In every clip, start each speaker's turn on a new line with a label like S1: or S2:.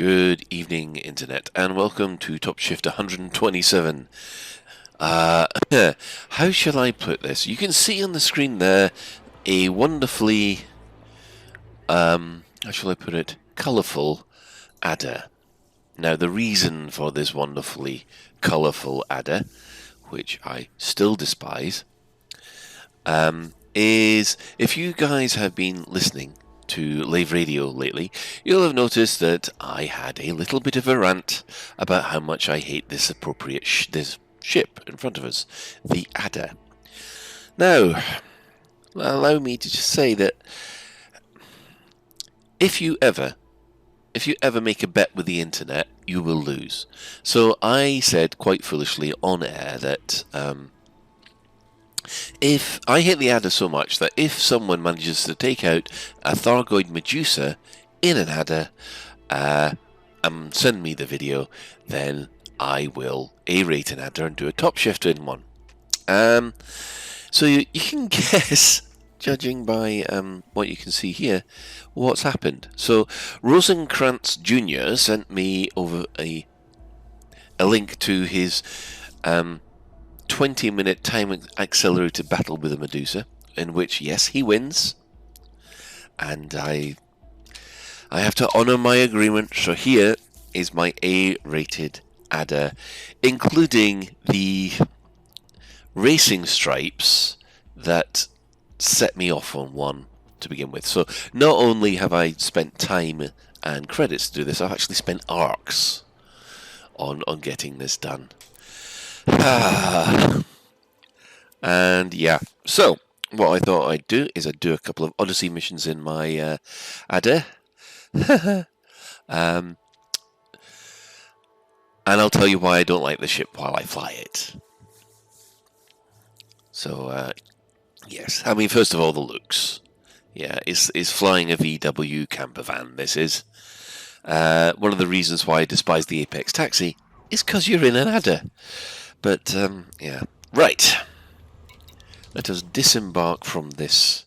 S1: Good evening, Internet, and welcome to Top Shift 127. How shall I put this? You can see on the screen there a wonderfully, how shall I put it, colourful adder. Now, the reason for this wonderfully colourful adder, which I still despise, is if you guys have been listening to Lave Radio lately, you'll have noticed that I had a little bit of a rant about how much I hate this this ship in front of us, the Adder. Now, allow me to just say that if you ever make a bet with the internet, you will lose. So I said quite foolishly on air that if I hate the adder so much that if someone manages to take out a Thargoid Medusa in an adder and send me the video, then I will A-rate an adder and do a top shift in one. So you can guess, judging by what you can see here, what's happened. So Rosenkrantz Jr. sent me over a link to his 20-minute time-accelerated battle with a Medusa, in which, yes, he wins. And I have to honour my agreement, so here is my A-rated adder, including the racing stripes that set me off on one to begin with. So not only have I spent time and credits to do this, I've actually spent arcs on getting this done. And yeah, so what I thought I'd do is I'd do a couple of Odyssey missions in my adder. And I'll tell you why I don't like the ship while I fly it. So, yes, I mean, first of all, the looks. Yeah, it's flying a VW camper van, this is. One of the reasons why I despise the Apex Taxi is because you're in an adder. But, yeah. Right. Let us disembark from this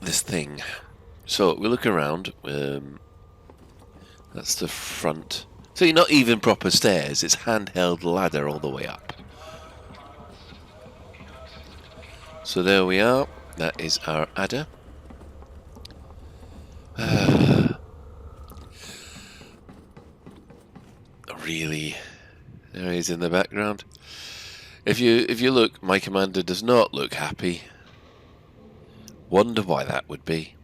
S1: thing. So, we look around. That's the front. So you're not even proper stairs. It's handheld ladder all the way up. So there we are. That is our adder. Really, there he is in the background. If you look, my commander does not look happy. Wonder why that would be.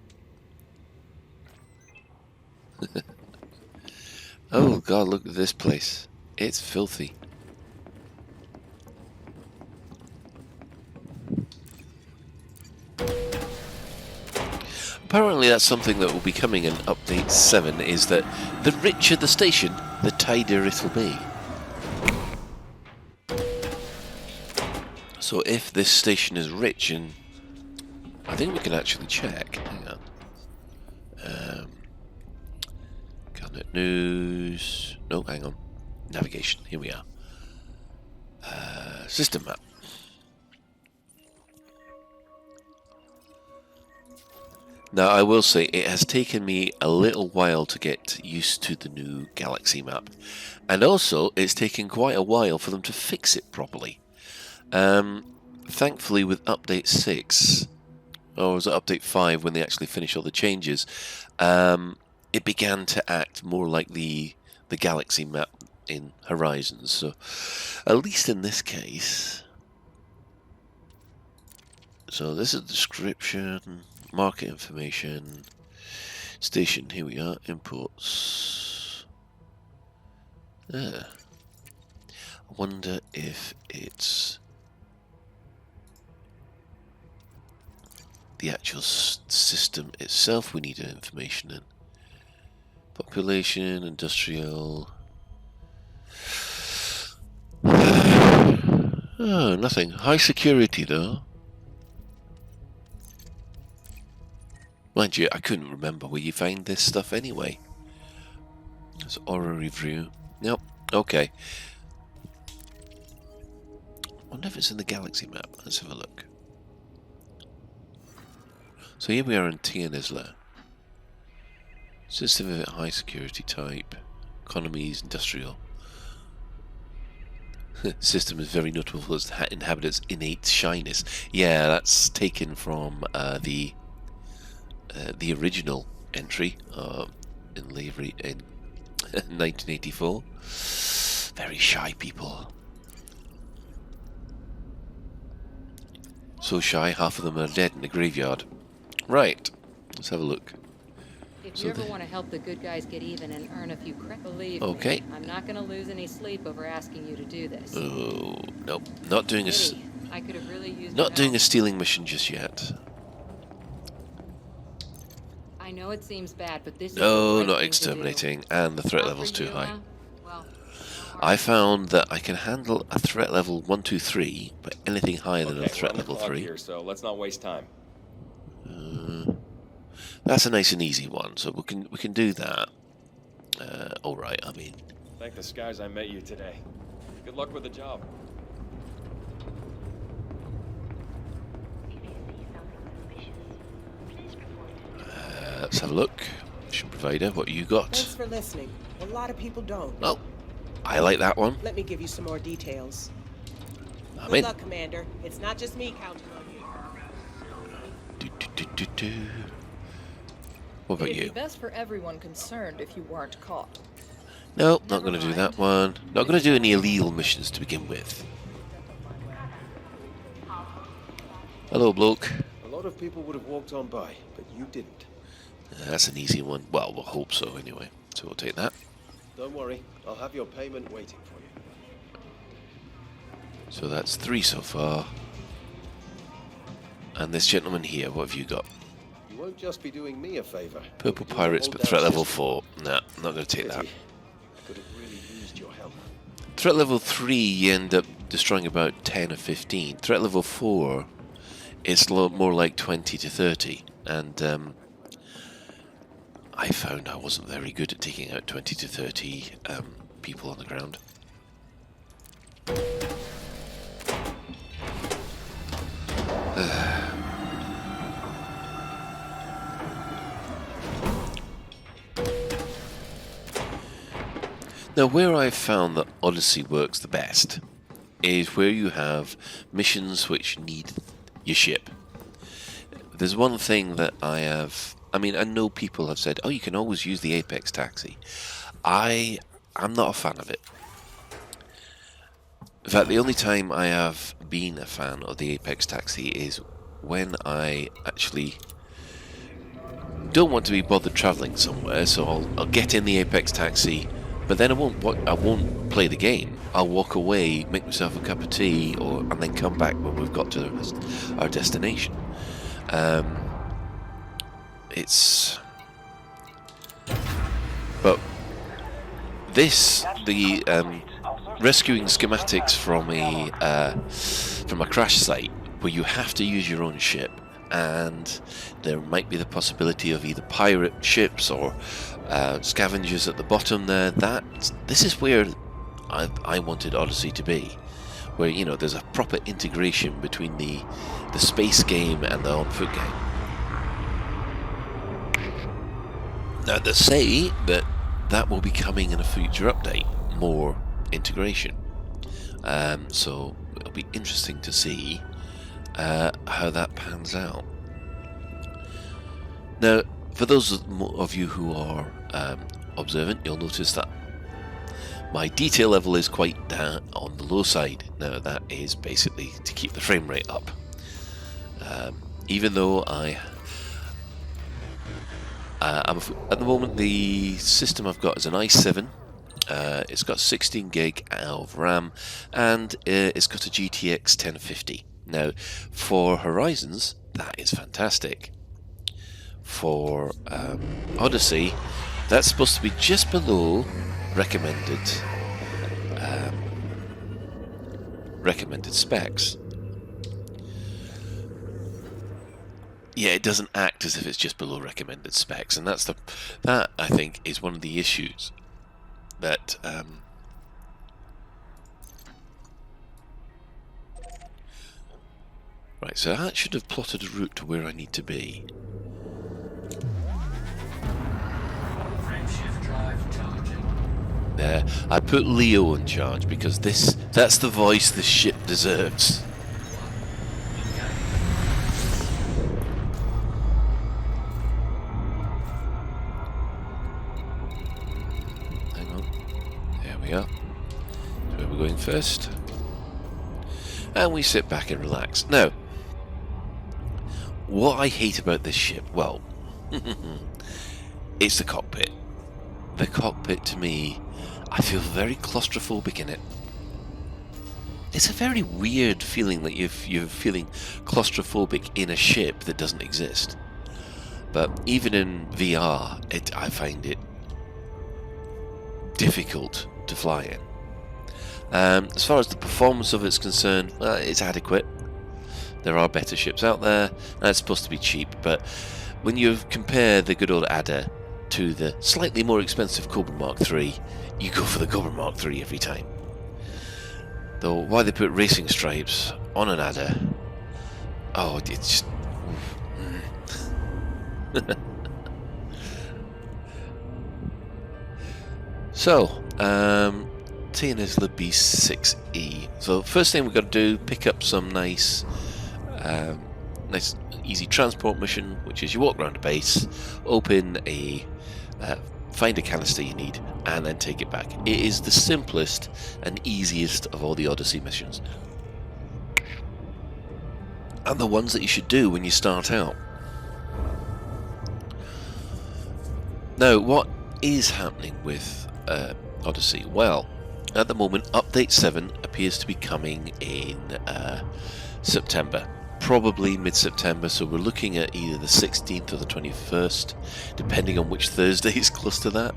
S1: Oh God, look at this place. It's filthy. Apparently that's something that will be coming in Update 7, is that the richer the station, the tidier it'll be. So if this station is rich, and I think we can actually check. Hang on. Cabinet news. No, hang on. Navigation. Here we are. System map. Now, I will say it has taken me a little while to get used to the new Galaxy map. And also, it's taken quite a while for them to fix it properly. Thankfully, with Update 6, or was it Update 5 when they actually finished all the changes, it began to act more like the Galaxy map in Horizons. So, at least in this case... So, this is the description... Market information, station, here we are, imports. I wonder if it's the actual system itself we need information in. Population, industrial. Oh, nothing. High security though. Mind you, I couldn't remember where you find this stuff anyway. There's Aura review. Nope. Okay. I wonder if it's in the Galaxy map. Let's have a look. So here we are in Tia Nisla. System of high security type. Economies, industrial. System is very notable for its inhabitants' innate shyness. Yeah, that's taken from the original entry in Lavery in 1984. Very shy people. So shy, half of them are dead in the graveyard. Right, let's have a look.
S2: If you ever want to help the good guys get even and earn a few credits, believe
S1: me,
S2: I'm not going to lose any sleep over asking you to do this.
S1: Oh, nope, not doing
S2: I could have really used
S1: not doing a stealing mission just yet.
S2: I know it seems bad, but this
S1: No,
S2: is the
S1: not exterminating, and the threat
S2: not
S1: level's too high.
S2: Well,
S1: I found that I can handle a threat level 1, 2, 3, but anything higher than a threat level 3.
S3: Here, so let's not waste time.
S1: That's a nice and easy one, so we can do that. All right. I mean,
S3: thank the skies I met you today. Good luck with the job.
S1: Let's have a look. Mission provider, what you got?
S4: Thanks for listening. A lot of people don't.
S1: Oh, I like that one.
S4: Let me give you some more details.
S1: I'm
S4: Good
S1: in.
S4: luck, Commander. It's not just me counting on you.
S1: What about
S5: It'd
S1: you?
S5: be best for everyone concerned if you weren't caught.
S1: No, not going to do that one. Not going to do any illegal missions to begin with. Hello, bloke.
S6: A lot of people would have walked on by, but you didn't.
S1: That's an easy one. Well, we'll hope so anyway. So we'll take that.
S6: Don't worry, I'll have your payment waiting for you.
S1: So that's 3 so far. And this gentleman here, what have you got?
S6: You won't just be doing me a favor.
S1: Purple Pirates, but threat level 4. Nah, not going to take that.
S6: Could have really used your help.
S1: Threat level 3, you end up destroying about 10 or 15. Threat level 4, it's more like 20 to 30. And I found I wasn't very good at taking out 20 to 30 people on the ground. Now, where I've found that Odyssey works the best is where you have missions which need your ship. There's one thing that I know people have said, oh, you can always use the Apex taxi. I'm not a fan of it. In fact, the only time I have been a fan of the Apex taxi is when I actually don't want to be bothered travelling somewhere, so I'll get in the Apex taxi, but then I won't play the game. I'll walk away, make myself a cup of tea, and then come back when we've got to our destination. But the rescuing schematics from a crash site where you have to use your own ship, and there might be the possibility of either pirate ships or scavengers at the bottom there. This is where I wanted Odyssey to be, where there's a proper integration between the space game and the on-foot game. Now they say that will be coming in a future update, more integration. So it'll be interesting to see how that pans out. Now, for those of you who are observant, you'll notice that my detail level is quite down on the low side. Now, that is basically to keep the frame rate up. Even though at the moment, the system I've got is an i7. It's got 16 gig of RAM, and it's got a GTX 1050. Now, for Horizons, that is fantastic. For Odyssey, that's supposed to be just below recommended specs. Yeah, it doesn't act as if it's just below recommended specs, and that I think is one of the issues that right. So that should have plotted a route to where I need to be. there. I put Leo in charge because that's the voice the ship deserves. Hang on. There we are. So where we're going first. And we sit back and relax. Now, what I hate about this ship, well, it's the cockpit. The cockpit, to me, I feel very claustrophobic in it. It's a very weird feeling that you're feeling claustrophobic in a ship that doesn't exist. But even in VR, I find it difficult to fly in. As far as the performance of it's concerned, it's adequate. There are better ships out there, and it's supposed to be cheap, but when you compare the good old Adder to the slightly more expensive Cobra Mark III, you go for the Cobra Mark III every time. Though, why they put racing stripes on an Adder, oh, it's just... So, Tia Isla B6E. So, first thing we've got to do, pick up some nice easy transport mission, which is you walk around a base, open a find a canister you need, and then take it back. It is the simplest and easiest of all the Odyssey missions, and the ones that you should do when you start out. Now, what is happening with Odyssey? Well, at the moment, Update 7 appears to be coming in September. Probably mid-September, so we're looking at either the 16th or the 21st, depending on which Thursday is close to that.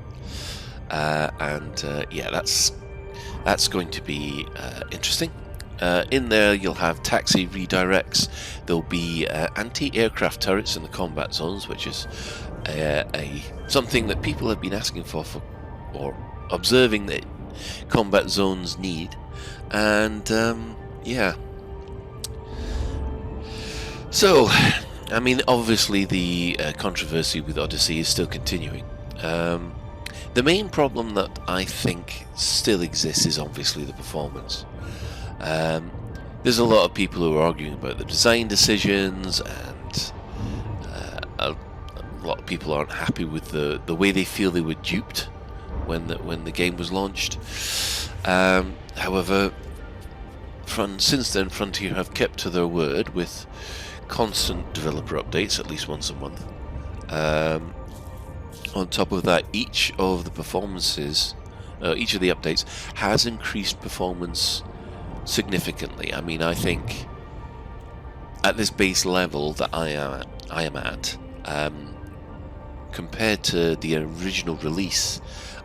S1: Yeah, that's going to be interesting. In there, you'll have taxi redirects. There'll be anti-aircraft turrets in the combat zones, which is something that people have been asking for or observing that combat zones need. And yeah. So, I mean, obviously the controversy with Odyssey is still continuing. The main problem that I think still exists is obviously the performance. There's a lot of people who are arguing about the design decisions, and a lot of people aren't happy with the way they feel they were duped when the game was launched. However, since then, Frontier have kept to their word with constant developer updates, at least once a month. On top of that, each of the performances, each of the updates has increased performance significantly. I mean, I think at this base level that I am at, compared to the original release,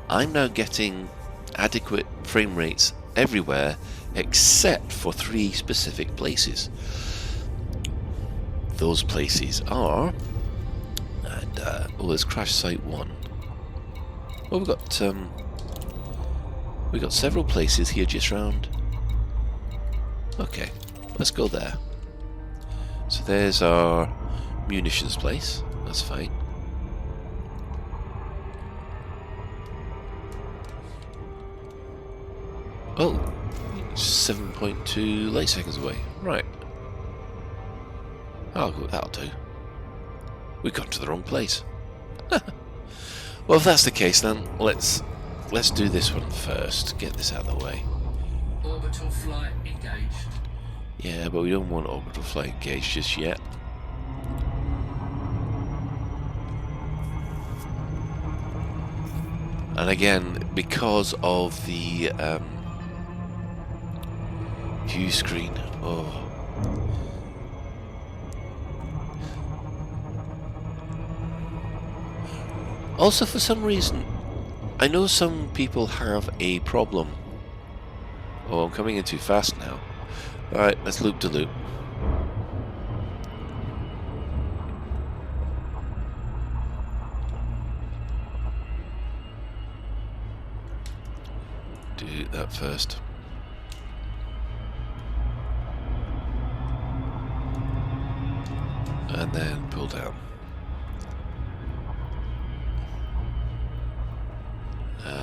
S1: I'm now getting adequate frame rates everywhere except for 3 specific places. Those places are, and there's Crash Site 1. Well, we've got several places here just round. Okay, let's go there. So there's our munitions place. That's fine. Oh, 7.2 light seconds away. Right. Oh, that'll do. We've gone to the wrong place. Well, if that's the case, then let's do this one first. Get this out of the way.
S7: Orbital flight engaged.
S1: Yeah, but we don't want orbital flight engaged just yet. And again, because of the view screen, oh. Also, for some reason, I know some people have a problem. Oh, I'm coming in too fast now. Alright, let's loop to loop. Do that first. And then pull down.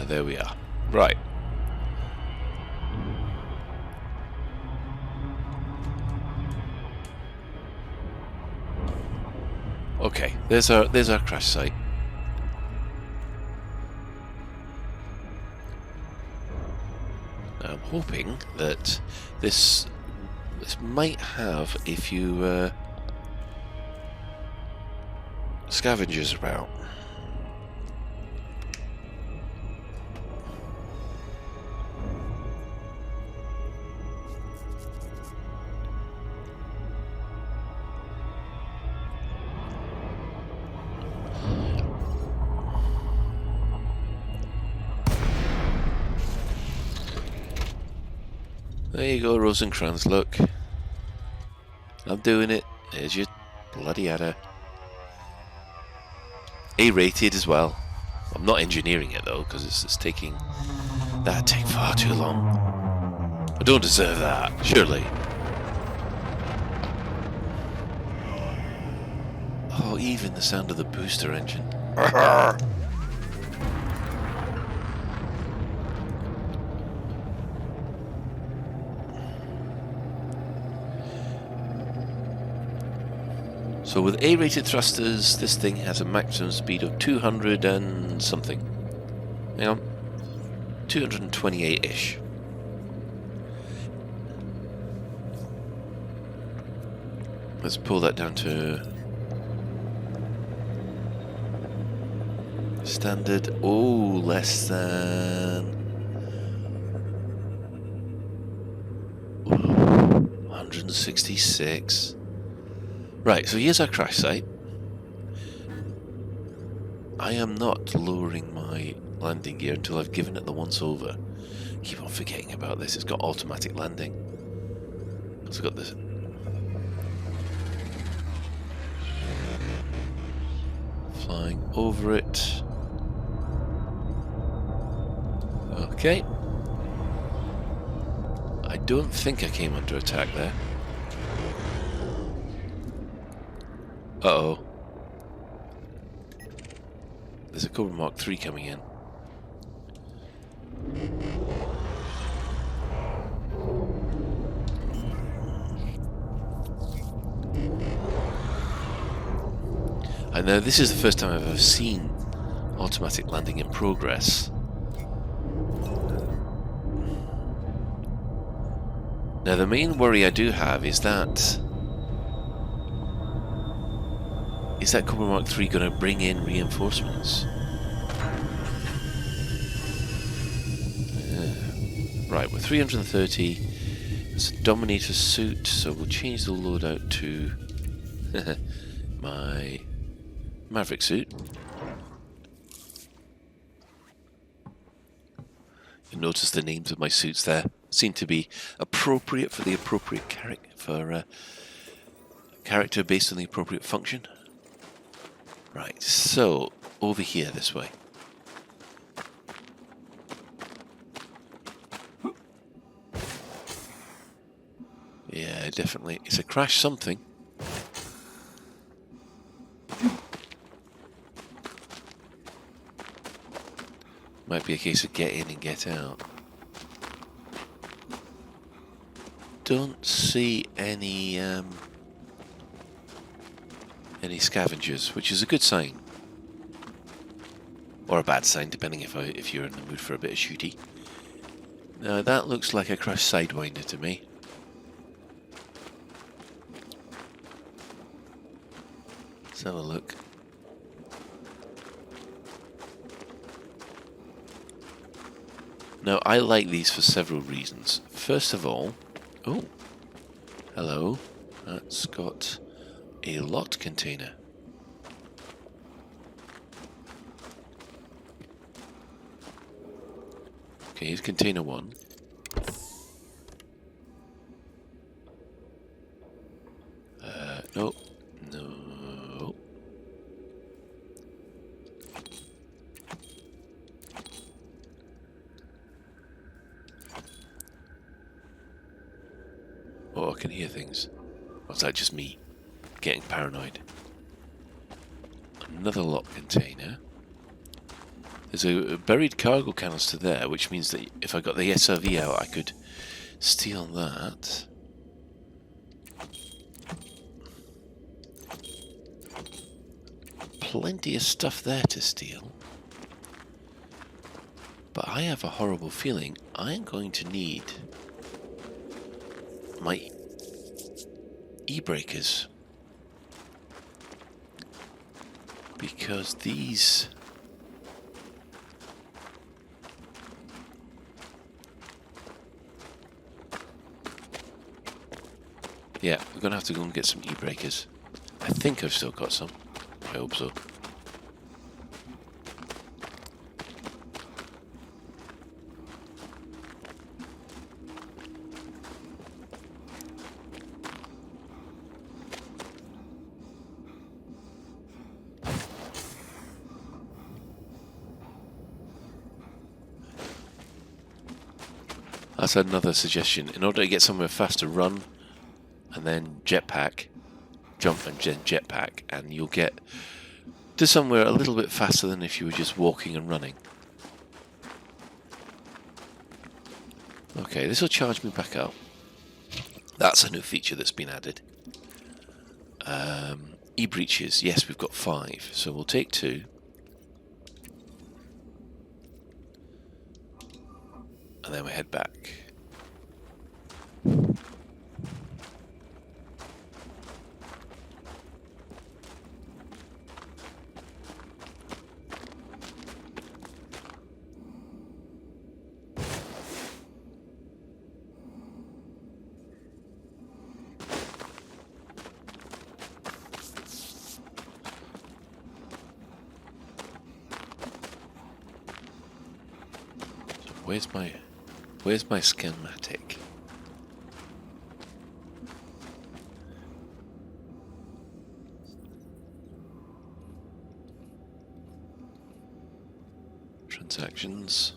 S1: There we are. Right. Okay, there's our crash site. I'm hoping that this might have a few scavengers about. There you go, Rosencrantz, look. I'm doing it. There's your bloody adder. A-rated as well. I'm not engineering it though, because it's taking... That'd take far too long. I don't deserve that, surely. Oh, even the sound of the booster engine. So with A-rated thrusters, this thing has a maximum speed of 200 and something. Hang on. 228-ish. Let's pull that down to standard. Oh, less than 166. Right, so here's our crash site. I am not lowering my landing gear until I've given it the once over. Keep on forgetting about this. It's got automatic landing. It's got this. Flying over it. Okay. I don't think I came under attack there. Uh-oh. There's a Cobra Mark III coming in. And now this is the first time I've ever seen automatic landing in progress. Now the main worry I do have is that Cobra Mark III going to bring in reinforcements? Right, we're 330. It's a Dominator suit, so we'll change the loadout to my Maverick suit. You'll notice the names of my suits there seem to be appropriate for the appropriate character based on the appropriate function. Right, so over here this way. Yeah, definitely. It's a crash something. Might be a case of get in and get out. Don't see any scavengers, which is a good sign, or a bad sign, depending if you're in the mood for a bit of shooty. Now that looks like a crash Sidewinder to me. Let's have a look. Now I like these for several reasons. First of all, oh, hello, that's got a locked container. Okay, here's container 1. No. No. Oh, I can hear things. Or is that just me getting paranoid? Another lock container. There's a buried cargo canister there, which means that if I got the SRV out, I could steal that. Plenty of stuff there to steal. But I have a horrible feeling I am going to need my e-breakers. Because these... Yeah, we're going to have to go and get some e-breakers. I think I've still got some. I hope so. That's another suggestion. In order to get somewhere faster, run and then jetpack, jump and then jetpack, and you'll get to somewhere a little bit faster than if you were just walking and running. Okay, this will charge me back up. That's a new feature that's been added. E-breaches, yes, we've got 5, so we'll take 2. And then we head back. Where's my schematic? Transactions.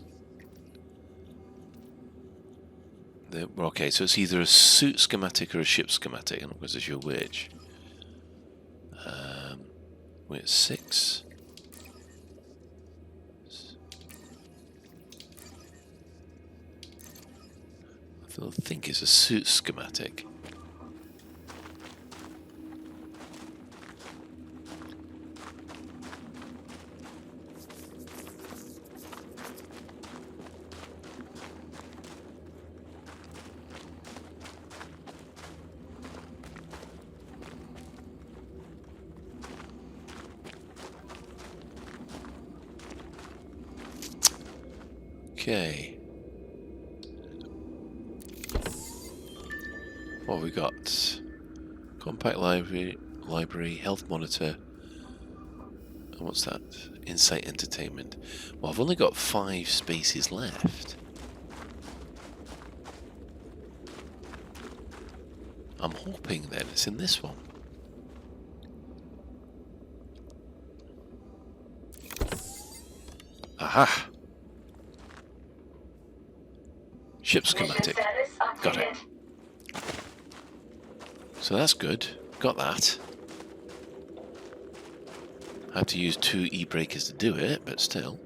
S1: Okay, so it's either a suit schematic or a ship schematic. I'm not quite so sure which. We're at 6. I think it's a suit schematic. Okay. What have we got? Compact library, health monitor. And what's that? Insight entertainment. Well, I've only got 5 spaces left. I'm hoping then it's in this one. Aha! Ship schematic. Got it. So that's good. Got that. I have to use 2 e-breakers to do it, but still.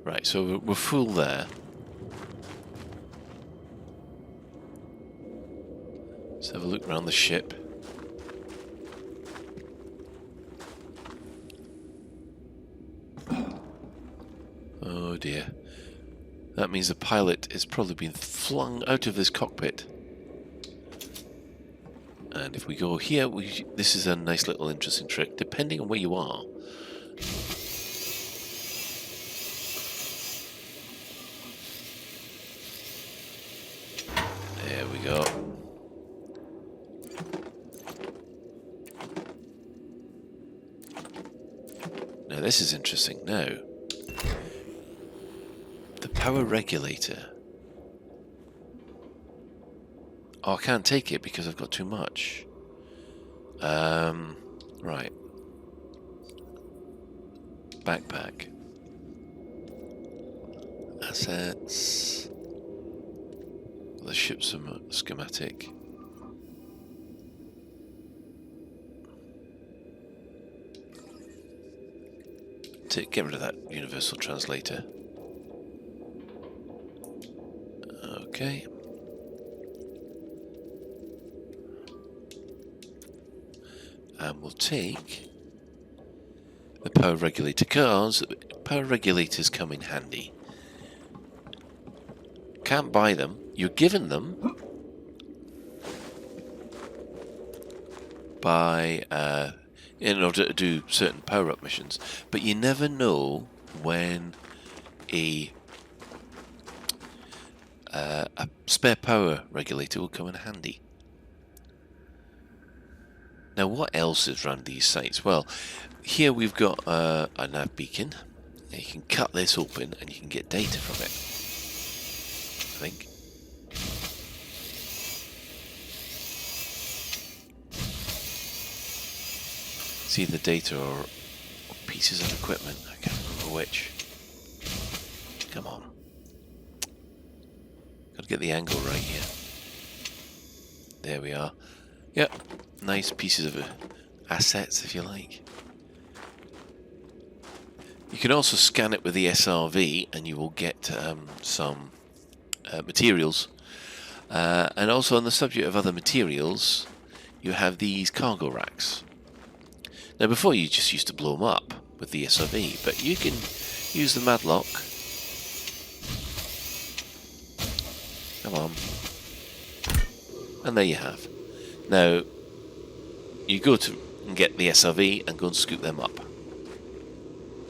S1: Right, so we're full there. Let's have a look around the ship. Oh dear. That means the pilot has probably been flung out of his cockpit. And if we go here, this is a nice little interesting trick, depending on where you are. There we go. Now this is interesting. Now, the power regulator. Oh, I can't take it because I've got too much. Right. Backpack. Assets. The ship schematic. get rid of that universal translator. Okay. And we'll take the power regulator cars. Power regulators come in handy. Can't buy them. You're given them by in order to do certain power-up missions, but you never know when a spare power regulator will come in handy. Now, what else is around these sites? Well, here we've got a nav beacon. You can cut this open and you can get data from it, I think. See the data or pieces of equipment. I can't remember which. Come on. Got to get the angle right here. There we are. Yep, nice pieces of assets, if you like. You can also scan it with the SRV and you will get some materials. And also on the subject of other materials, you have these cargo racks. Now before you just used to blow them up with the SRV, but you can use the Madlock. Come on. And there you have. Now, you go to and get the SRV and go and scoop them up.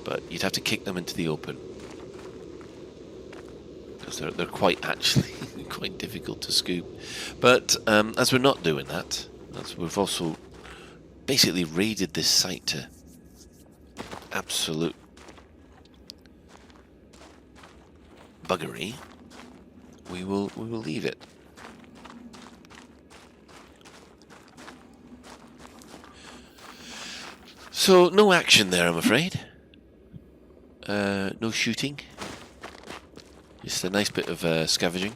S1: But you'd have to kick them into the open. Because they're quite actually quite difficult to scoop. But as we're not doing that, as we've also basically raided this site to absolute buggery, we will leave it. So no action there, I'm afraid. No shooting. Just a nice bit of scavenging.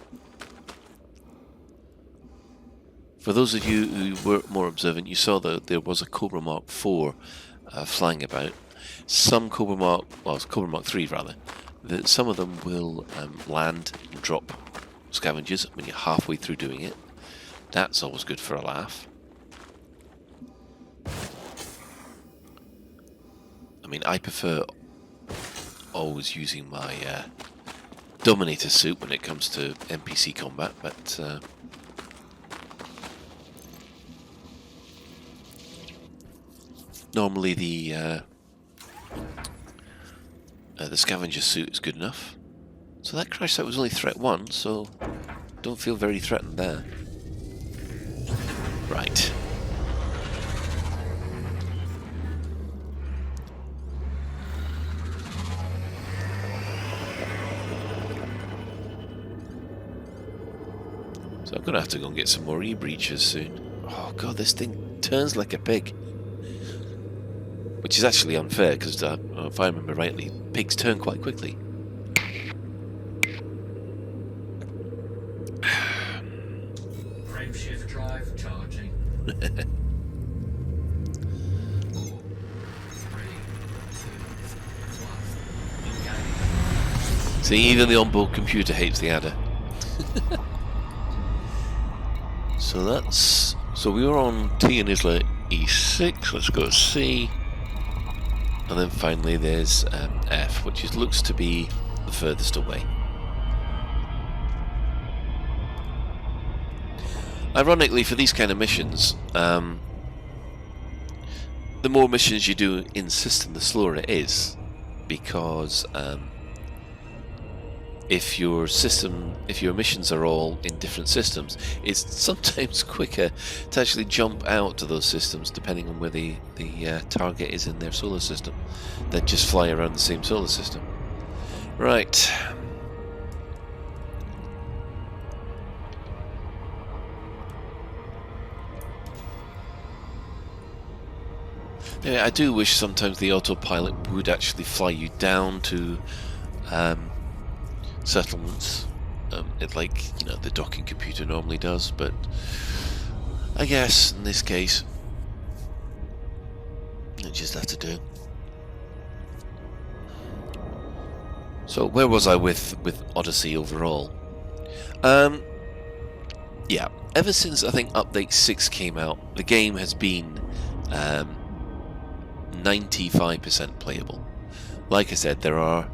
S1: For those of you who were more observant, you saw that there was a Cobra Mark IV flying about. Some Cobra Mark, well, it's Cobra Mark III rather, that some of them will land and drop scavengers when you're halfway through doing it. That's always good for a laugh. I mean, I prefer always using my Dominator suit when it comes to NPC combat, but normally the scavenger suit is good enough. So that crash site was only threat 1, so don't feel very threatened there. Right. So I'm going to have to go and get some more e-breaches soon. Oh god, this thing turns like a pig. Which is actually unfair, because if I remember rightly, pigs turn quite quickly.
S7: Frameshift drive charging. 3, 2, 1, engage.
S1: See, even the onboard computer hates the adder. So we were on T and Isla E6, let's go to C. And then finally there's F, which looks to be the furthest away. Ironically, for these kind of missions, the more missions you do in system, the slower it is, because if your missions are all in different systems, it's sometimes quicker to actually jump out to those systems, depending on where the target is in their solar system, than just fly around the same solar system. Right. Yeah, I do wish sometimes the autopilot would actually fly you down to settlements, like the docking computer normally does, but I guess in this case I just have to do. So where was I with Odyssey overall? Yeah, ever since I think Update 6 came out, the game has been 95% playable. Like I said, there are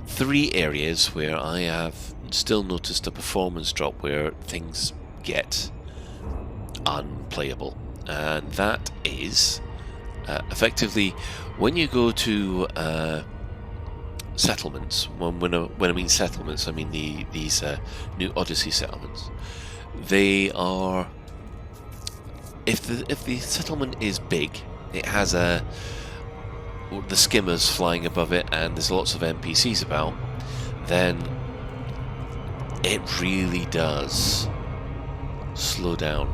S1: 3 areas where I have still noticed a performance drop where things get unplayable, and that is effectively when you go to settlements. When I mean settlements, I mean these new Odyssey settlements. They are, if the settlement is big, it has the skimmers flying above it, and there's lots of NPCs about, then it really does slow down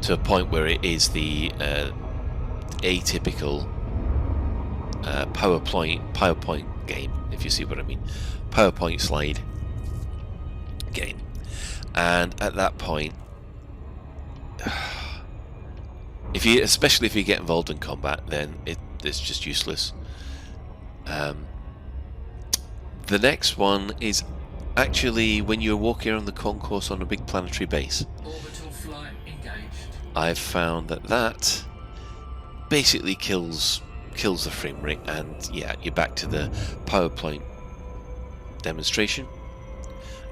S1: to a point where it is the atypical PowerPoint game, if you see what I mean. PowerPoint slide game. And at that point, especially if you get involved in combat, then it's just useless. The next one is actually when you're walking around the concourse on a big planetary base.
S7: Orbital flight engaged.
S1: I've found that basically kills the frame rate, and yeah, you're back to the PowerPoint demonstration.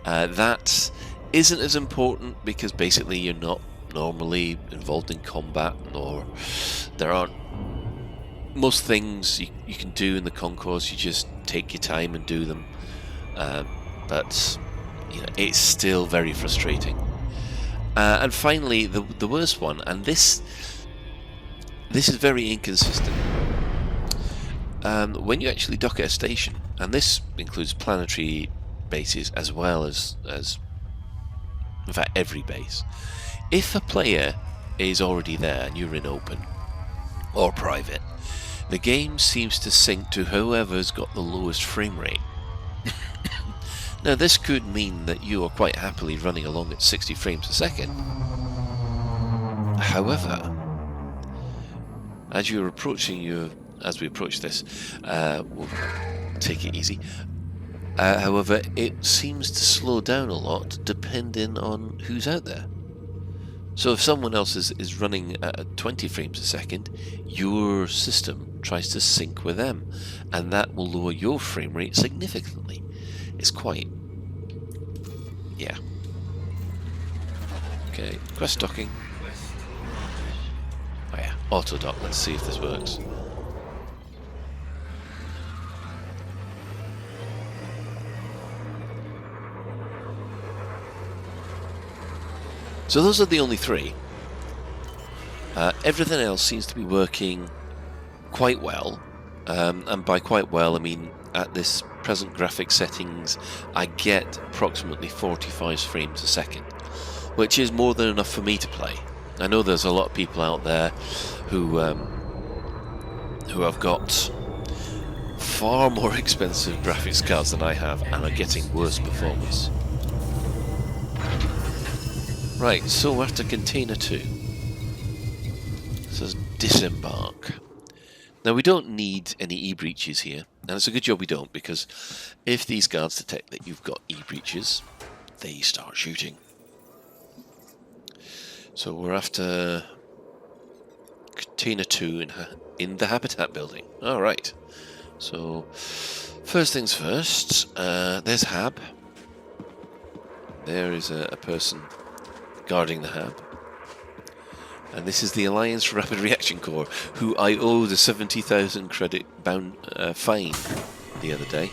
S1: That isn't as important because basically you're not normally involved in combat, or there aren't most things you can do in the concourse. You just take your time and do them, but you know, it's still very frustrating. And finally, the worst one, and this is very inconsistent. When you actually dock at a station, and this includes planetary bases as well as in fact every base, if a player is already there and you're in open or private, the game seems to sync to whoever's got the lowest frame rate. Now this could mean that you are quite happily running along at 60 frames a second. However, as we approach this, we'll take it easy. However, it seems to slow down a lot depending on who's out there. So if someone else is running at 20 frames a second, your system tries to sync with them, and that will lower your frame rate significantly. It's quite... yeah. Okay, quest docking. Oh yeah, auto dock, let's see if this works. So those are the only 3. Everything else seems to be working quite well, and by quite well I mean at this present graphic settings I get approximately 45 frames a second, which is more than enough for me to play. I know there's a lot of people out there who have got far more expensive graphics cards than I have and are getting worse performance. Right, so we're after Container 2. It says disembark. Now we don't need any e-breaches here, and it's a good job we don't, because if these guards detect that you've got e-breaches, they start shooting. So we're after Container 2 in the Habitat building. Alright, so first things first, there's Hab. There is a person guarding the Hab. And this is the Alliance for Rapid Reaction Corps, who I owe the 70,000 credit fine the other day.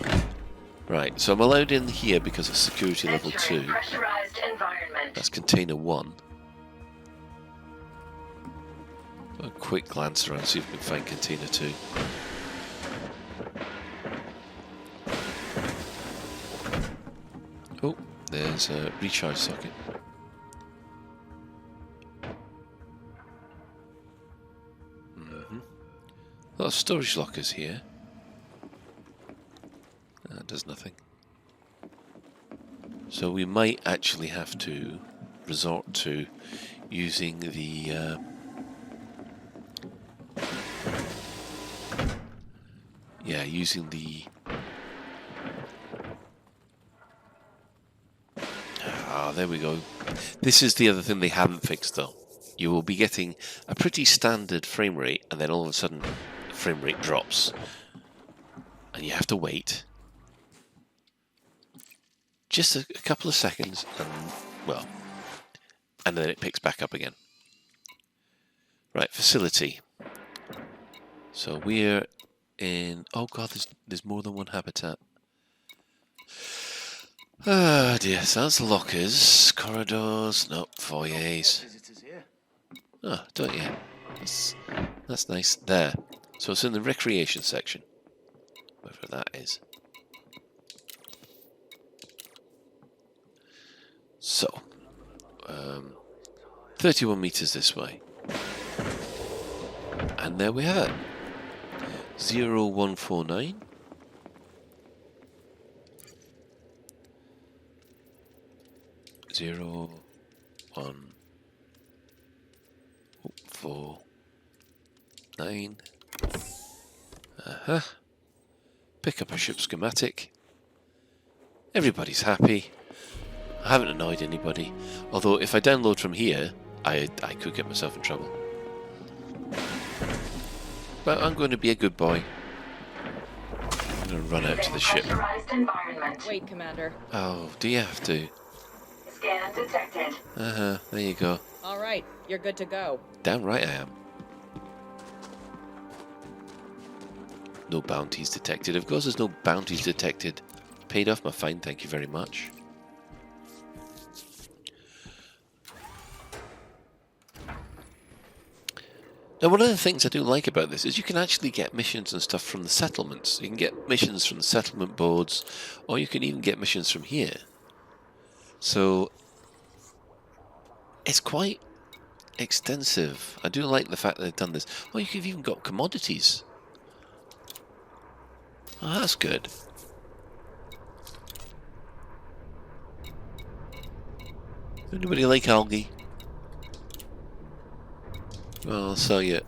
S1: Right, so I'm allowed in here because of security level 2. That's Container 1. A quick glance around, see if we can find Container 2. Oh, there's a recharge socket. A lot of storage lockers here. That does nothing. So we might actually have to resort to using the using the there we go. This is the other thing they haven't fixed, though. You will be getting a pretty standard frame rate, and then all of a sudden, the frame rate drops. And you have to wait just a couple of seconds, and, well, and then it picks back up again. Right, facility. So we're in... Oh god, there's more than one habitat. Ah dear, so that's lockers, corridors, no, foyers. Oh, don't you? That's nice. There. So it's in the recreation section. Whatever that is. So, 31 meters this way. And there we have it. 0149. Zero, one, 4, 9. Pick up a ship schematic. Everybody's happy. I haven't annoyed anybody. Although if I download from here, I could get myself in trouble. But I'm going to be a good boy. I'm going to run out to the ship.
S5: Wait, Commander.
S1: Oh, do you have to?
S8: Scan detected.
S1: There you go.
S5: All right, you're good to go.
S1: Damn right I am. No bounties detected. Of course there's no bounties detected. Paid off my fine, thank you very much. Now, one of the things I do like about this is you can actually get missions and stuff from the settlements. You can get missions from the settlement boards, or you can even get missions from here. So, it's quite extensive. I do like the fact that they've done this. Oh, you've even got commodities. Oh, that's good. Anybody like algae? Well, I'll sell you.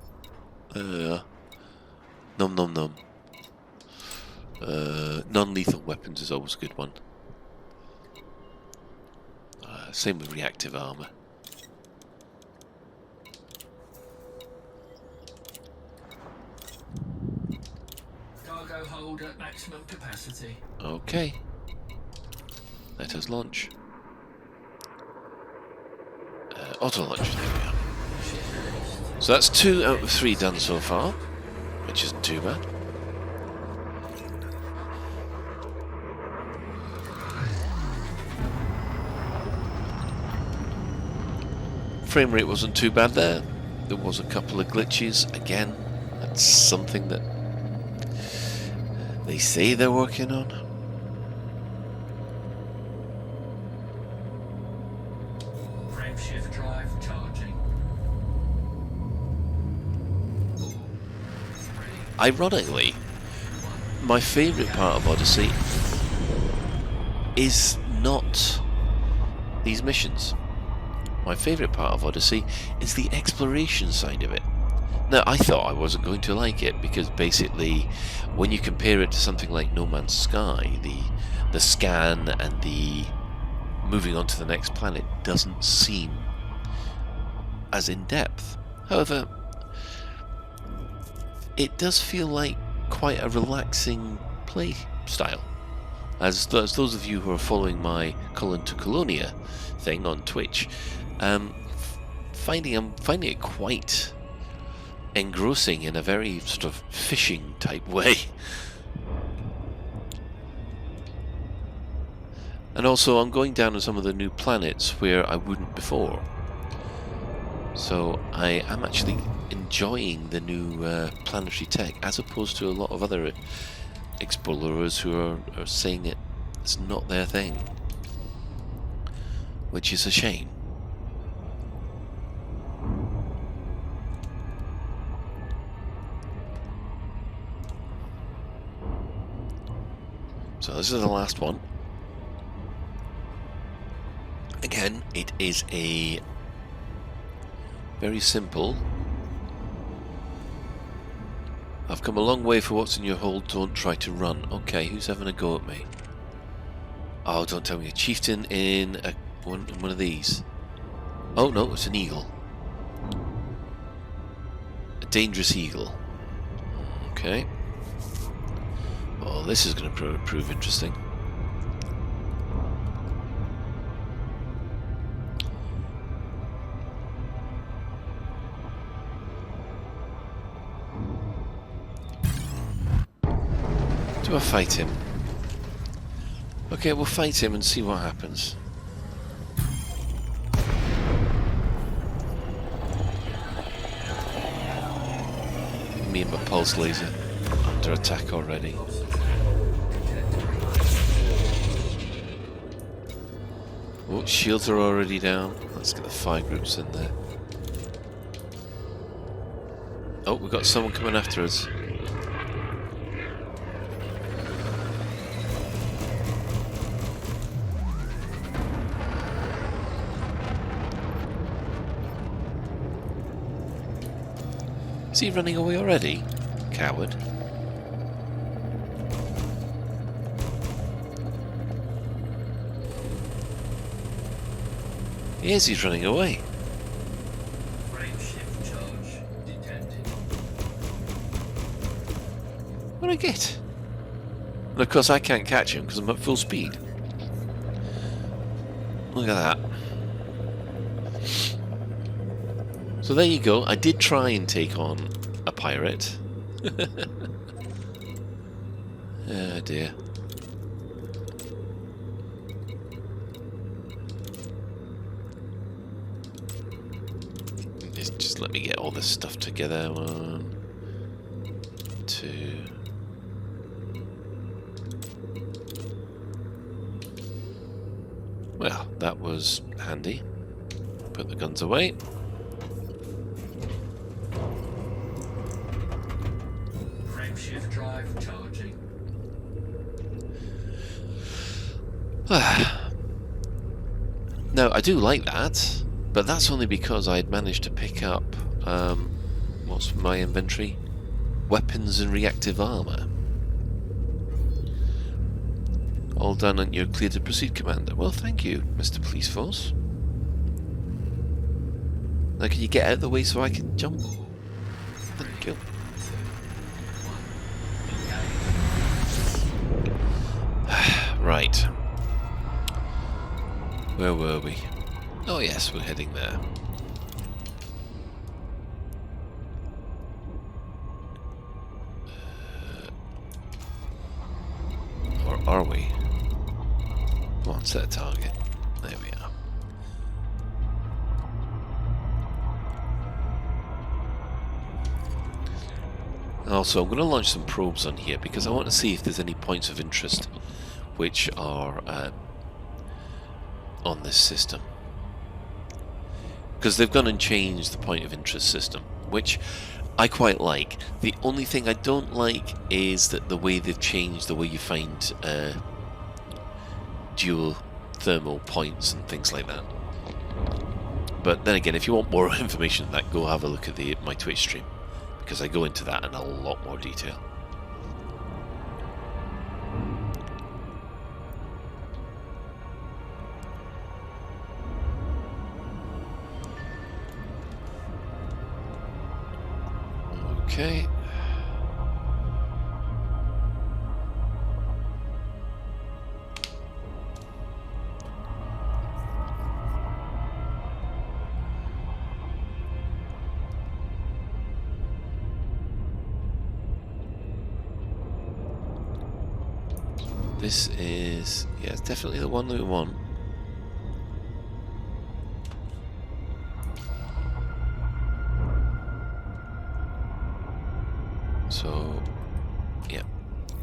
S1: Nom nom nom. Non-lethal weapons is always a good one. Same with reactive armor.
S7: Cargo hold at maximum capacity.
S1: Okay. Let us launch. Auto launch, there we are. So that's 2 out of 3 done so far, which isn't too bad. Frame rate wasn't too bad there. There was a couple of glitches. Again, that's something that they say they're working on.
S7: Frameshift drive charging. 4, 3.
S1: Ironically, my favourite part of Odyssey is not these missions. My favourite part of Odyssey is the exploration side of it. Now, I thought I wasn't going to like it because basically, when you compare it to something like No Man's Sky, the scan and the moving on to the next planet doesn't seem as in-depth. However, it does feel like quite a relaxing play style. As those of you who are following my Colin to Colonia thing on Twitch, I'm finding it quite engrossing in a very sort of fishing type way. And also I'm going down to some of the new planets where I wouldn't before. So I am actually enjoying the new planetary tech as opposed to a lot of other explorers who are saying it's not their thing. Which is a shame. So this is the last one. Again, it is a very simple. I've come a long way for what's in your hold, don't try to run. Okay, who's having a go at me? Oh, don't tell me a chieftain in a one of these. Oh no, it's an eagle. A dangerous eagle. Okay. Well, this is going to prove interesting. Do I fight him? Okay, we'll fight him and see what happens. Me and my pulse laser under attack already. Oh, shields are already down. Let's get the fire groups in there. Oh, we've got someone coming after us. Is he running away already? Coward. He is, he's running away.
S7: Frameshift charge detected.
S1: What did I get? And of course I can't catch him because I'm at full speed. Look at that. So there you go. I did try and take on a pirate. Oh dear. Just let me get all this stuff together. 1, 2. Well, that was handy. Put the guns away.
S7: Frameshift drive charging.
S1: No, I do like that, but that's only because I had managed to pick up, what's my inventory? Weapons and reactive armour. All done and you're clear to proceed, Commander. Well, thank you, Mr. Police Force. Now can you get out of the way so I can jump? Thank you. Right. Where were we? Oh yes, we're heading there. Or are we? Come on, set a target. There we are. Also, I'm going to launch some probes on here because I want to see if there's any points of interest which are on this system. Because they've gone and changed the point of interest system, which I quite like. The only thing I don't like is that the way they've changed the way you find dual thermal points and things like that. But then again, if you want more information on that, go have a look at my Twitch stream, because I go into that in a lot more detail. Okay. This is, yeah, it's definitely the one that we want. So, yeah,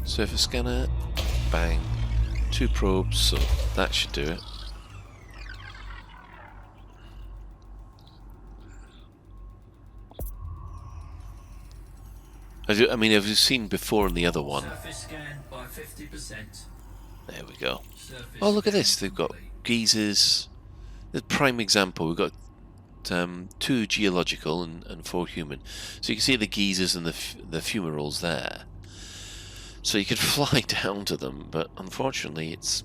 S1: surface scanner, bang, 2 probes, so that should do it. I mean, as we've seen before in the other one.
S7: Surface scan by 50%.
S1: There we go.
S7: Surface
S1: Oh, look at this.
S7: scan
S1: They've got
S7: complete.
S1: geezers. The prime example. We've got 2 geological and 4 human. So you can see the geezers and the fumaroles there. So you could fly down to them, but unfortunately it's...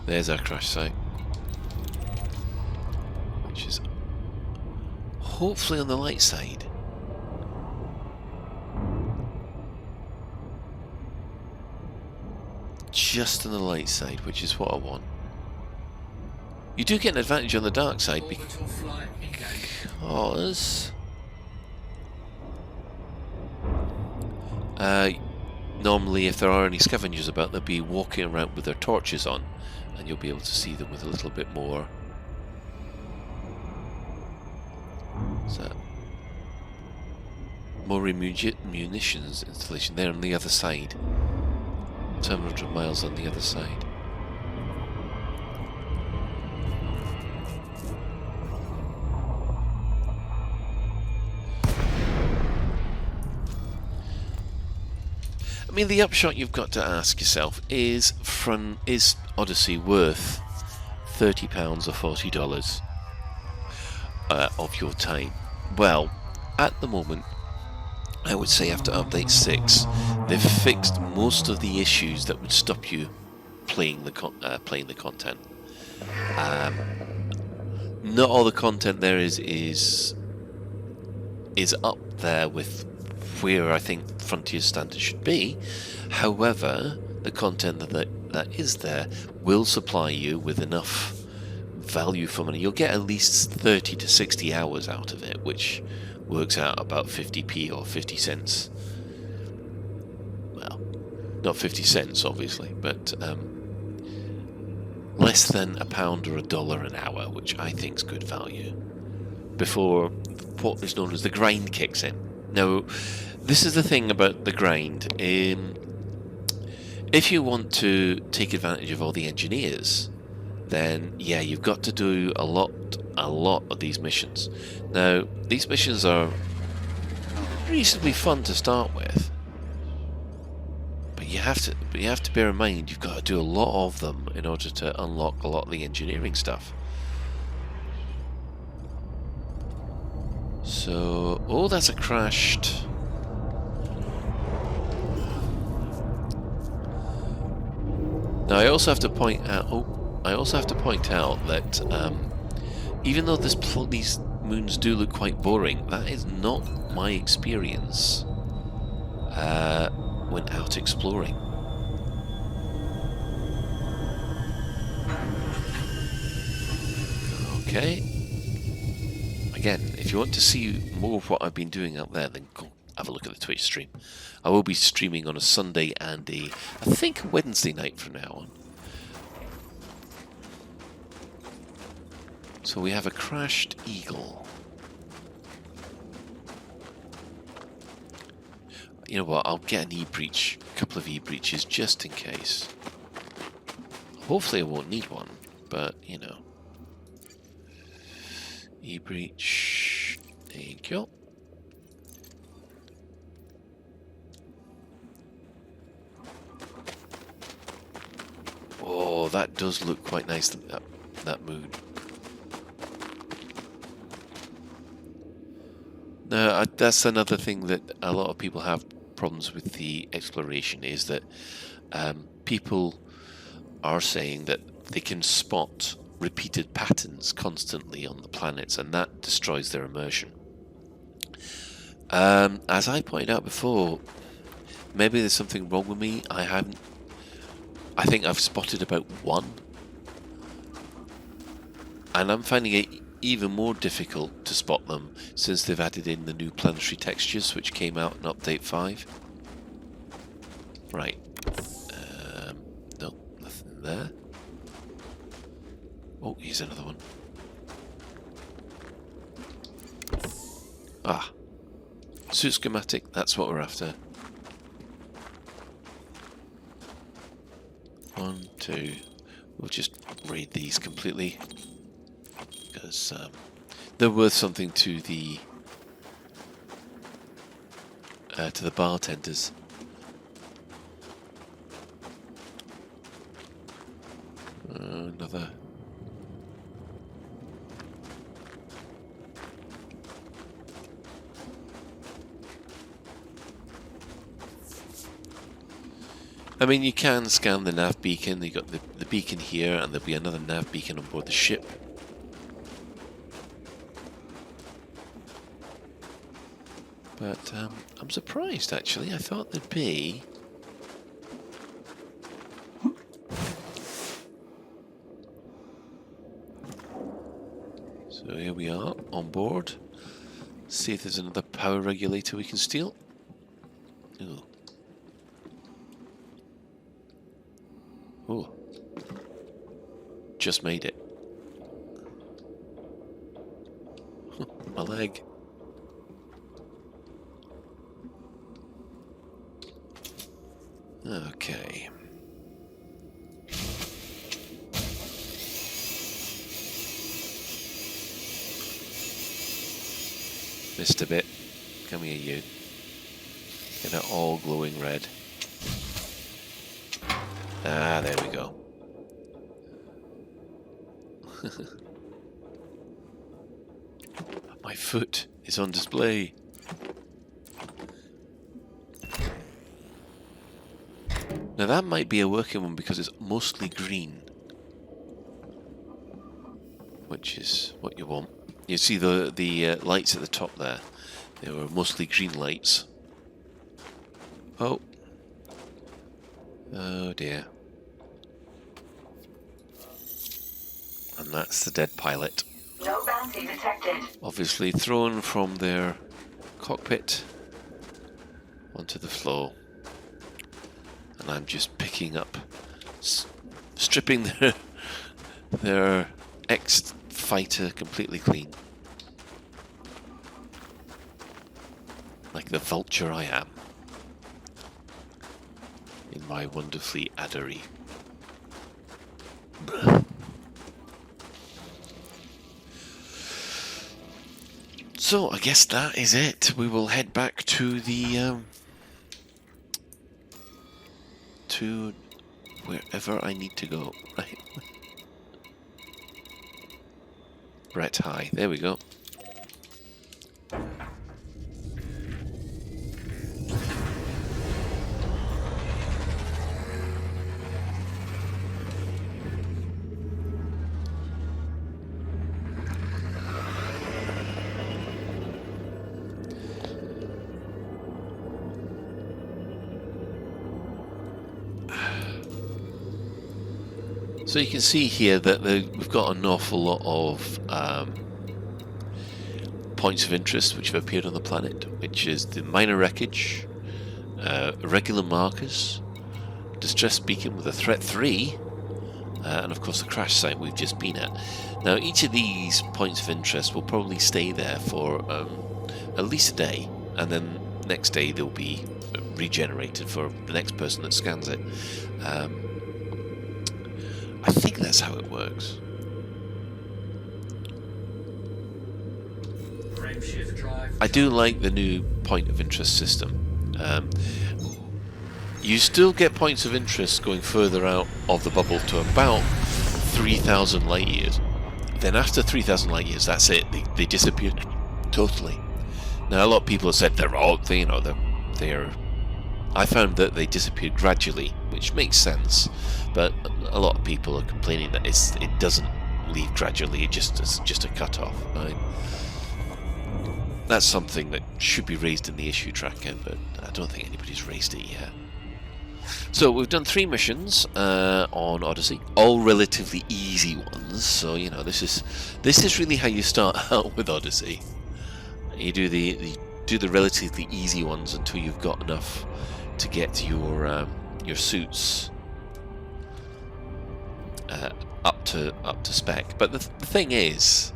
S1: There's our crash site, which is hopefully on the light side. Just on the light side, which is what I want. You do get an advantage on the dark side
S7: Orbital flight engaged.
S1: because normally if there are any scavengers about, they'll be walking around with their torches on, and you'll be able to see them with a little bit more. So, more munitions installation there on the other side. 700 miles on the other side. I mean, the upshot you've got to ask yourself is Odyssey worth £30 or $40 of your time? Well, at the moment, I would say after update 6, they've fixed most of the issues that would stop you playing the content. Not all the content there is up there with where I think Frontier standards should be. However, the content that is there will supply you with enough value for money. You'll get at least 30 to 60 hours out of it, which works out about 50p or 50 cents. Well, not 50 cents obviously, but less than £1 or $1 an hour, which I think is good value, before what is known as the grind kicks in. Now, this is the thing about the grind. If you want to take advantage of all the engineers, then yeah, you've got to do a lot of these missions. Now, these missions are reasonably fun to start with, but you have to bear in mind you've got to do a lot of them in order to unlock a lot of the engineering stuff. So, oh, that's a crashed. Now, I also have to point out. That even though these moons do look quite boring, that is not my experience when out exploring. Okay. Again, if you want to see more of what I've been doing out there, then go have a look at the Twitch stream. I will be streaming on a Sunday and I think a Wednesday night from now on. So we have a crashed Eagle. You know what, I'll get an E-breach, a couple of E-breaches just in case. Hopefully I won't need one, but you know. E-breach, thank you. Oh, that does look quite nice, that moon. No, that's another thing that a lot of people have problems with the exploration, is that people are saying that they can spot repeated patterns constantly on the planets, and that destroys their immersion. As I pointed out before, maybe there's something wrong with me. I think I've spotted about one, and I'm finding it even more difficult to spot them since they've added in the new planetary textures which came out in update 5. Right. No, nothing there. Oh, here's another one. Ah. Suit schematic, that's what we're after. 1, 2. We'll just raid these completely, because they're worth something to the bartenders. Another. I mean, you can scan the nav beacon. You got the beacon here, and there'll be another nav beacon on board the ship. But I'm surprised, actually. I thought there'd be... So here we are, on board. See if there's another power regulator we can steal. Ooh. Ooh. Just made it. My leg. Okay. Missed a bit. Come here, you. Get it all glowing red. Ah, there we go. My foot is on display. Now that might be a working one because it's mostly green, which is what you want. You see the lights at the top there. They were mostly green lights. Oh. Oh dear. And that's the dead pilot.
S8: No bounty detected.
S1: Obviously thrown from their cockpit onto the floor. And I'm just picking up, stripping their ex-fighter completely clean. Like the vulture I am. In my wonderfully addery. So I guess that is it. We will head back to the to wherever I need to go. Right. Brett High. There we go. So you can see here that we've got an awful lot of points of interest which have appeared on the planet, which is the minor wreckage, irregular markers, distress beacon with a threat 3, and of course the crash site we've just been at. Now each of these points of interest will probably stay there for at least a day, and then next day they'll be regenerated for the next person that scans it. I think that's how it works. I do like the new point of interest system. You still get points of interest going further out of the bubble to about 3,000 light years. Then after 3,000 light years, that's it. They disappear totally. Now a lot of people have said they're. I found that they disappeared gradually, which makes sense, but a lot of people are complaining that it doesn't leave gradually. It's just a cut-off. Right? That's something that should be raised in the issue tracker, but I don't think anybody's raised it yet. So we've done 3 missions on Odyssey, all relatively easy ones. So you know this is really how you start out with Odyssey. You do the relatively easy ones until you've got enough to get your suits up to spec. But the thing is,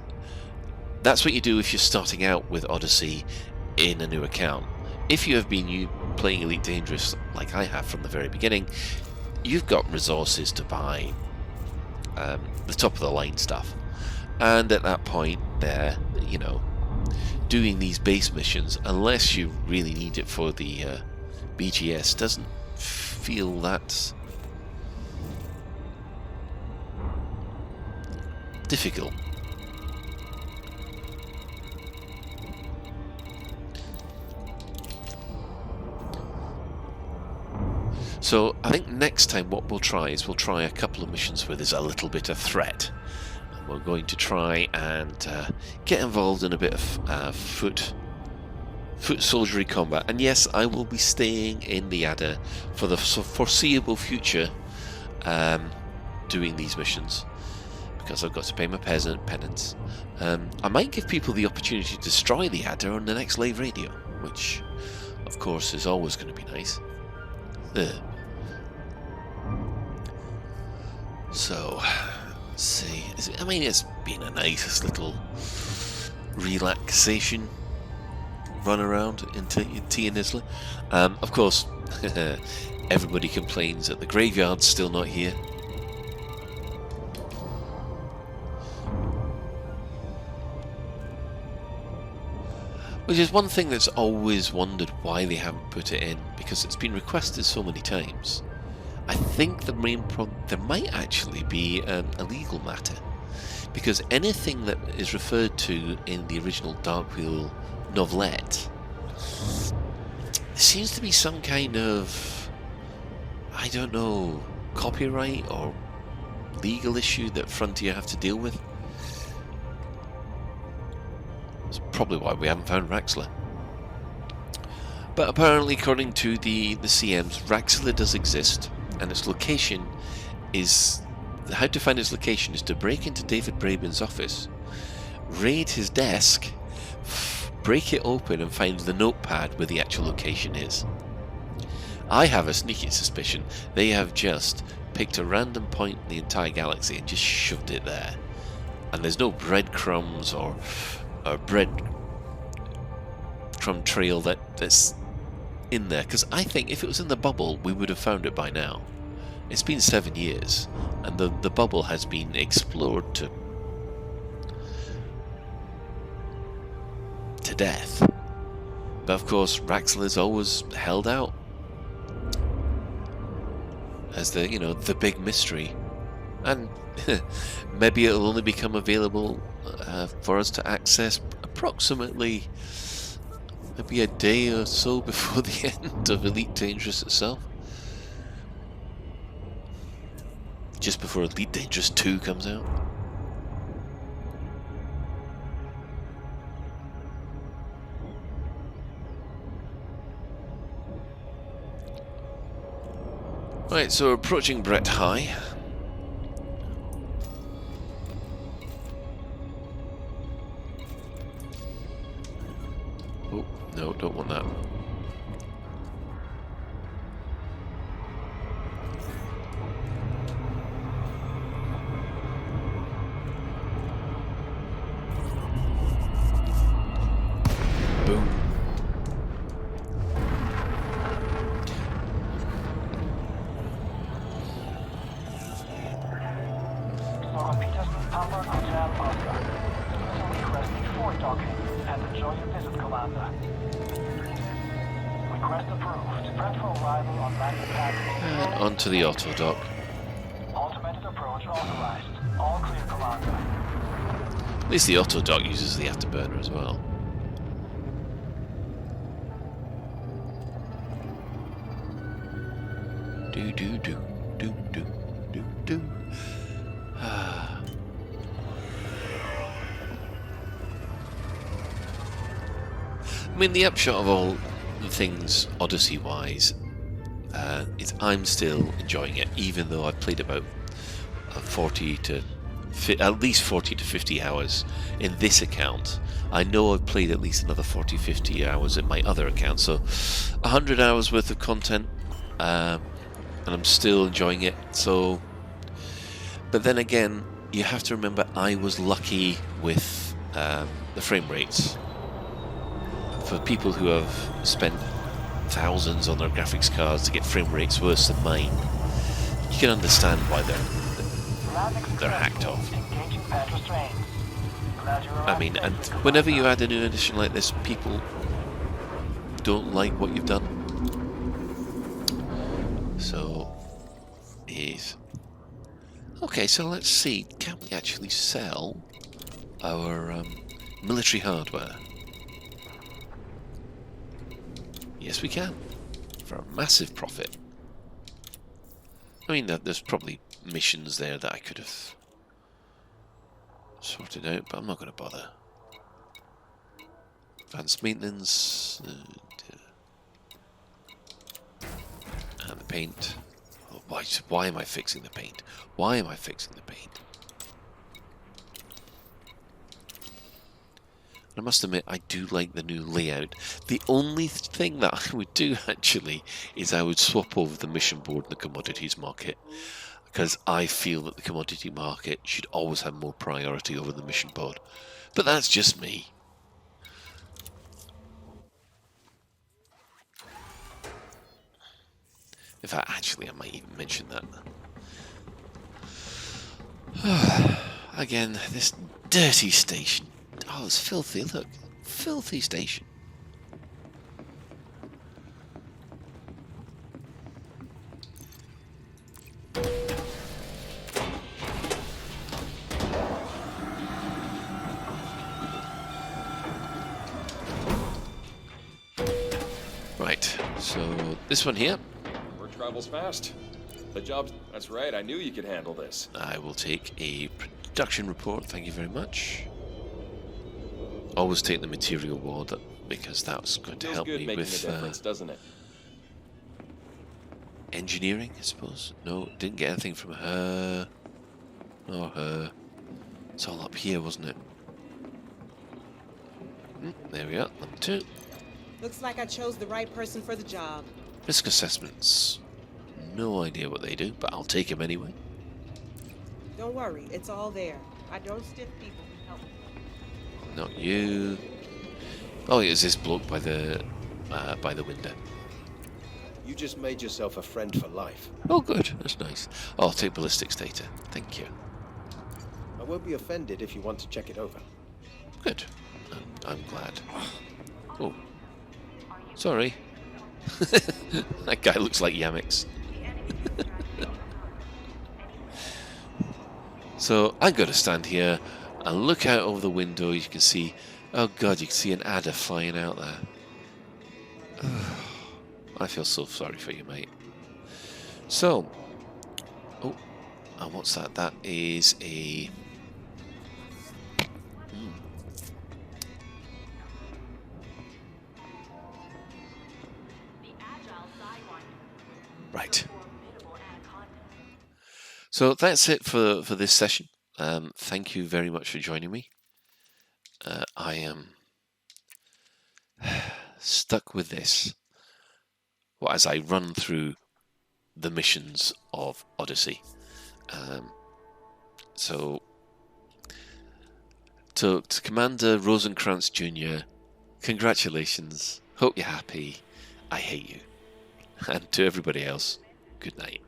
S1: that's what you do if you're starting out with Odyssey in a new account. If you have been playing Elite Dangerous like I have from the very beginning, you've got resources to buy the top of the line stuff, and at that point there, you know, doing these base missions, unless you really need it for the BGS, doesn't feel that difficult. So I think next time what we'll try is we'll try a couple of missions where there's a little bit of threat. And we're going to try and get involved in a bit of foot soldiery combat. And yes, I will be staying in the Adder for the foreseeable future doing these missions, because I've got to pay my peasant penance. I might give people the opportunity to destroy the Adder on the next live radio, which of course is always going to be nice. So, let's see. I mean, it's been a nice little relaxation run around in Tia Nizzler. Of course, everybody complains that the graveyard's still not here. Which is one thing that's always wondered why they haven't put it in, because it's been requested so many times. I think the main problem, there might actually be a legal matter, because anything that is referred to in the original Darkwheel novelette, there seems to be some kind of, I don't know, copyright or legal issue that Frontier have to deal with. That's probably why we haven't found Raxxla. But apparently, according to the CMs, Raxxla does exist, and its location is... How to find its location is to break into David Braben's office, raid his desk, break it open and find the notepad where the actual location is. I have a sneaky suspicion they have just picked a random point in the entire galaxy and just shoved it there. And there's no breadcrumbs or breadcrumb trail that's in there, because I think if it was in the bubble we would have found it by now. It's been 7 years and the bubble has been explored to death. But of course Raxxla is always held out as the, you know, the big mystery, and maybe it'll only become available for us to access approximately maybe a day or so before the end of Elite Dangerous itself. Just before Elite Dangerous 2 comes out. Right, so we're approaching Brett High. Oh, no, don't want that. Boom. And onto the auto dock.
S9: Automated approach authorized. All clear, Commander.
S1: At least the auto dock uses the afterburner as well. Do do do do do do do. Ah. I mean, the upshot of all the things Odyssey-wise is I'm still enjoying it, even though I've played about 40 to at least 40 to 50 hours in this account. I know I've played at least another 40-50 hours in my other account, so 100 hours worth of content, and I'm still enjoying it. So, but then again, you have to remember I was lucky with the frame rates. For people who have spent thousands on their graphics cards to get frame rates worse than mine, you can understand why they're hacked off. I mean, and whenever you add a new edition like this, people don't like what you've done. So, is okay. So let's see. Can we actually sell our military hardware? Yes, we can, for a massive profit. I mean, there's probably missions there that I could have sorted out, but I'm not going to bother. Advanced maintenance. And the paint. Oh, why am I fixing the paint? Why am I fixing the paint? I must admit, I do like the new layout. The only thing that I would do, actually, is I would swap over the mission board and the commodities market. Because I feel that the commodity market should always have more priority over the mission board. But that's just me. In fact, actually, I might even mention that. Again, this dirty station. Oh, it's filthy, look. Filthy station. Right, so this one here.
S3: Word travels fast. The job's... That's right, I knew you could handle this.
S1: I will take a production report, thank you very much. Always take the material ward because that's going to
S3: Feels
S1: help
S3: good
S1: me
S3: making
S1: with
S3: a difference, doesn't it?
S1: engineering, I suppose. No, didn't get anything from her. Nor her. It's all up here, wasn't it? There we are, number 2.
S4: Looks like I chose the right person for the job.
S1: Risk assessments. No idea what they do, but I'll take them anyway.
S4: Don't worry, it's all there. I don't stiff people who help.
S1: Not you. Oh, it's this bloke by the window.
S6: You just made yourself a friend for life.
S1: Oh, good. That's nice. Oh, I'll take ballistics data. Thank you.
S6: I won't be offended if you want to check it over.
S1: Good. I'm glad. Oh. Sorry. That guy looks like Yamix. So I'm going to stand here and look out over the window. You can see, oh god, you can see an adder flying out there. I feel so sorry for you, mate. So, oh, and what's that? That is a... Right. So that's it for this session. Thank you very much for joining me. I am stuck with this as I run through the missions of Odyssey. So to Commander Rosenkrantz Jr., congratulations. Hope you're happy. I hate you. And to everybody else, good night.